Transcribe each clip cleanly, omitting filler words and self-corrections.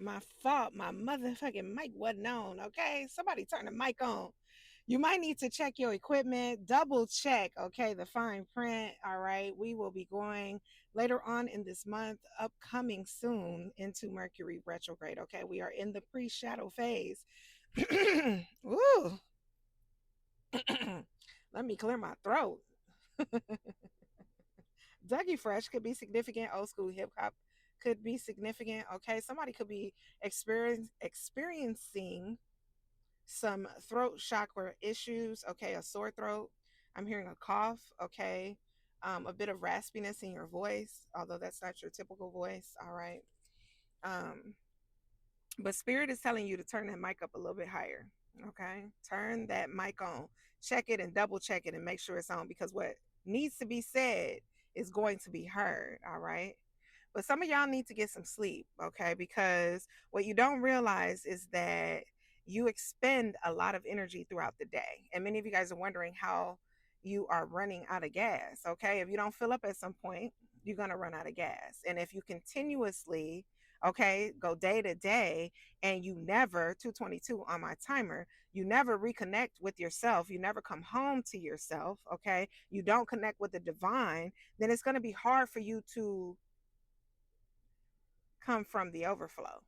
My fault. My motherfucking mic wasn't on. Okay. Somebody turn the mic on. You might need to check your equipment, double check, okay, the fine print. All right. We will be going later on in this month, upcoming soon into Mercury retrograde. Okay. We are in the pre shadow phase. Ooh. Let me clear my throat. Dougie Fresh could be significant. Old school hip hop could be significant. Okay. Somebody could be experiencing some throat chakra issues. Okay, a sore throat. I'm hearing a cough. Okay, a bit of raspiness in your voice, although that's not your typical voice. All right. Um, but spirit is telling you to turn that mic up a little bit higher. Okay, turn that mic on. Check it and double check it and make sure it's on because what needs to be said is going to be heard. All right. But some of y'all need to get some sleep, okay? Because what you don't realize is that you expend a lot of energy throughout the day. And many of you guys are wondering how you are running out of gas, okay? If you don't fill up at some point, you're going to run out of gas. And if you continuously, okay, go day to day and you never, 222 on my timer, you never reconnect with yourself, you never come home to yourself, okay? You don't connect with the divine, then it's going to be hard for you to come from the overflow.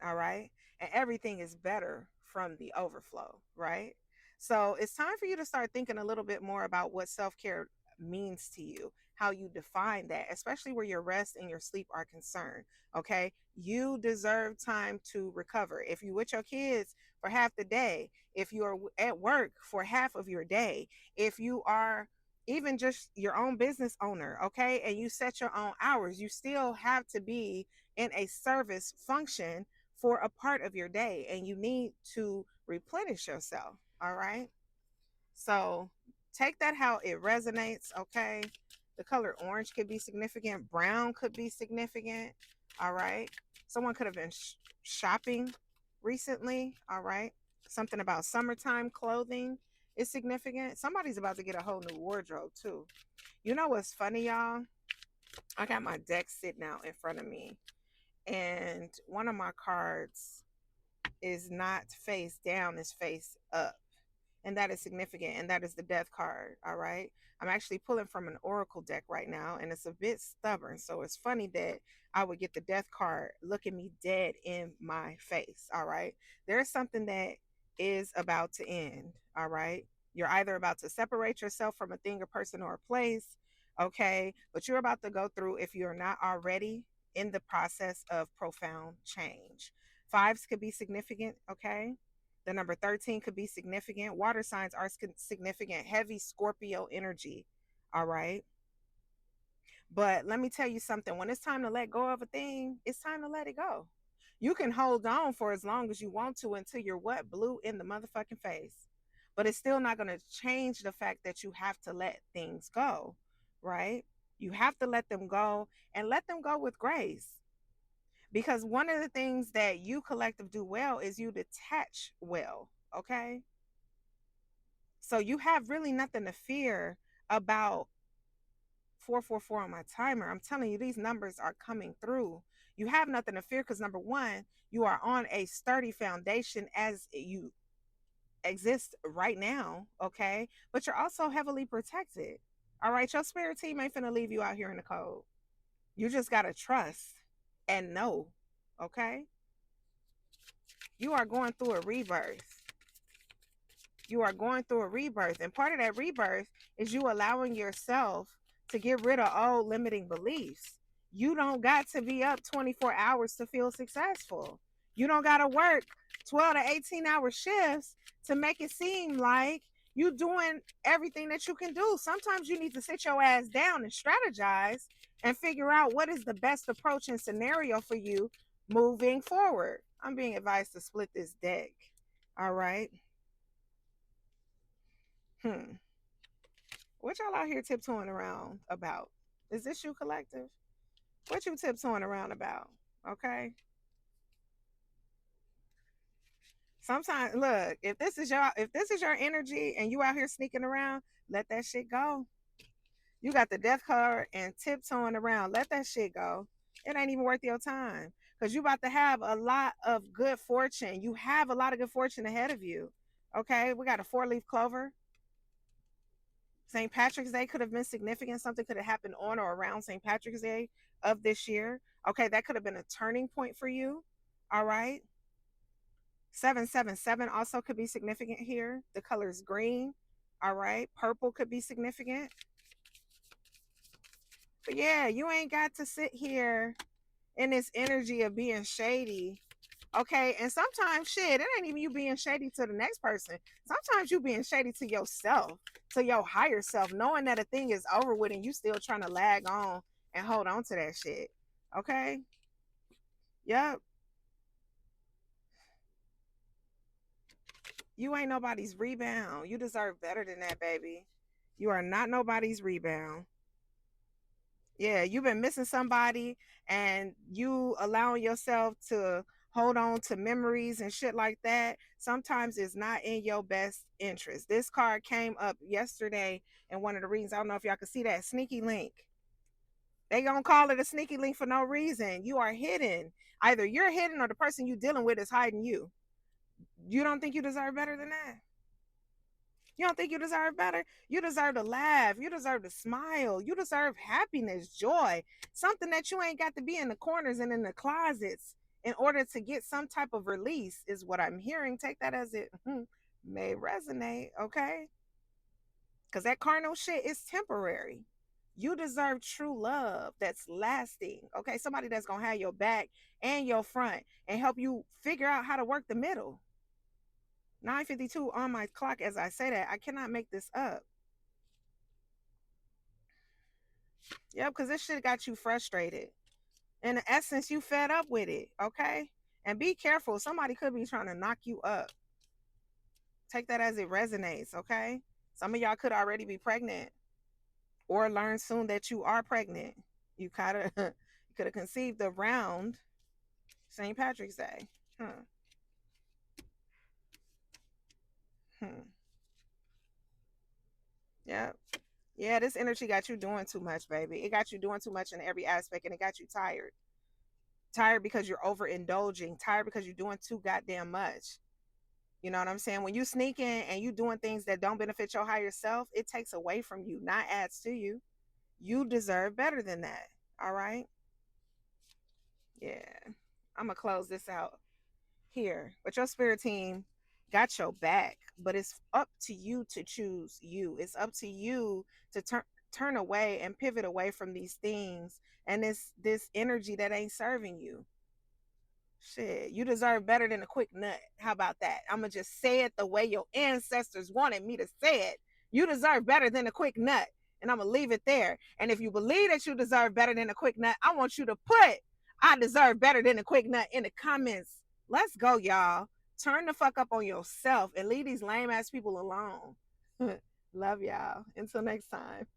All right. And everything is better from the overflow. Right. So it's time for you to start thinking a little bit more about what self care means to you, how you define that, especially where your rest and your sleep are concerned. Okay. You deserve time to recover. If you with your kids for half the day, if you are at work for half of your day, if you are even just your own business owner, okay, and you set your own hours, you still have to be in a service function for a part of your day and you need to replenish yourself. All right. So take that how it resonates. Okay. The color orange could be significant, brown could be significant. All right. Someone could have been shopping recently. All right. Something about summertime clothing is significant. Somebody's about to get a whole new wardrobe too. You know what's funny, y'all? I got my deck sitting out in front of me and one of my cards is not face down, it's face up. And that is significant, and that is the death card. All right. I'm actually pulling from an oracle deck right now, and it's a bit stubborn. So it's funny that I would get the death card looking me dead in my face. All right. There's something that is about to end. All right. You're either about to separate yourself from a thing, a person, or a place. Okay. But you're about to go through, if you're not already, in the process of profound change. Fives could be significant. Okay. The number 13 could be significant. Water signs are significant. Heavy Scorpio energy. All right. But let me tell you something. When it's time to let go of a thing, it's time to let it go. You can hold on for as long as you want to until you're what? Blue in the motherfucking face. But it's still not going to change the fact that you have to let things go, right? You have to let them go and let them go with grace. Because one of the things that you collective do well is you detach well, okay? So you have really nothing to fear about 444 on my timer. I'm telling you, these numbers are coming through. You have nothing to fear because number one, you are on a sturdy foundation as you exist right now, okay? But you're also heavily protected. All right, your spirit team ain't finna leave you out here in the cold. You just gotta trust and know, okay? You are going through a rebirth. You are going through a rebirth. And part of that rebirth is you allowing yourself to get rid of old limiting beliefs. You don't got to be up 24 hours to feel successful. You don't got to work 12 to 18-hour shifts to make it seem like you doing everything that you can do. Sometimes you need to sit your ass down and strategize and figure out what is the best approach and scenario for you moving forward. I'm being advised to split this deck. All right. Hmm. What y'all out here tiptoeing around about? Is this you collective? What you tiptoeing around about? Okay. Sometimes look, if this is your energy and you out here sneaking around, let that shit go. You got the death card and tiptoeing around. Let that shit go. It ain't even worth your time because you about to have a lot of good fortune. You have a lot of good fortune ahead of you. Okay, we got a four-leaf clover. St. Patrick's Day could have been significant. Something could have happened on or around St. Patrick's Day of this year. Okay, that could have been a turning point for you. All right. 777 also could be significant here. The color is green. All right. Purple could be significant. But yeah, you ain't got to sit here in this energy of being shady. Okay. And sometimes shit, it ain't even you being shady to the next person. Sometimes you being shady to yourself, to your higher self, knowing that a thing is over with and you still trying to lag on and hold on to that shit. Okay. Yep. You ain't nobody's rebound. You deserve better than that, baby. You are not nobody's rebound. Yeah, you've been missing somebody and you allowing yourself to hold on to memories and shit like that. Sometimes it's not in your best interest. This card came up yesterday and one of the reasons, I don't know if y'all can see that sneaky link. They gonna call it a sneaky link for no reason. You are hidden. Either you're hidden or the person you dealing with is hiding you. You don't think you deserve better than that? You don't think you deserve better? You deserve to laugh. You deserve to smile. You deserve happiness, joy, something that you ain't got to be in the corners and in the closets in order to get some type of release, is what I'm hearing. Take that as it may resonate, okay? Because that carnal shit is temporary. You deserve true love that's lasting, okay? Somebody that's going to have your back and your front and help you figure out how to work the middle. 9:52 on my clock as I say that. I cannot make this up. Yep, because this shit got you frustrated. In essence, you fed up with it, okay? And be careful. Somebody could be trying to knock you up. Take that as it resonates, okay? Some of y'all could already be pregnant or learn soon that you are pregnant. You kind of you could have conceived around St. Patrick's Day. Huh. Hmm. Yep. Yeah, this energy got you doing too much, baby. It got you doing too much in every aspect and it got you tired. Tired because you're overindulging, tired because you're doing too goddamn much. You know what I'm saying? When you sneak in and you doing things that don't benefit your higher self, it takes away from you, not adds to you. You deserve better than that. All right? Yeah. I'm going to close this out here. But your spirit team got your back, but it's up to you to choose you. It's up to you to turn away and pivot away from these things and this energy that ain't serving you. Shit, you deserve better than a quick nut. How about that? I'm gonna just say it the way your ancestors wanted me to say it. You deserve better than a quick nut. And I'm gonna leave it there. And if you believe that you deserve better than a quick nut, I want you to put I deserve better than a quick nut in the comments. Let's go, y'all. Turn the fuck up on yourself and leave these lame ass people alone. Love y'all. Until next time.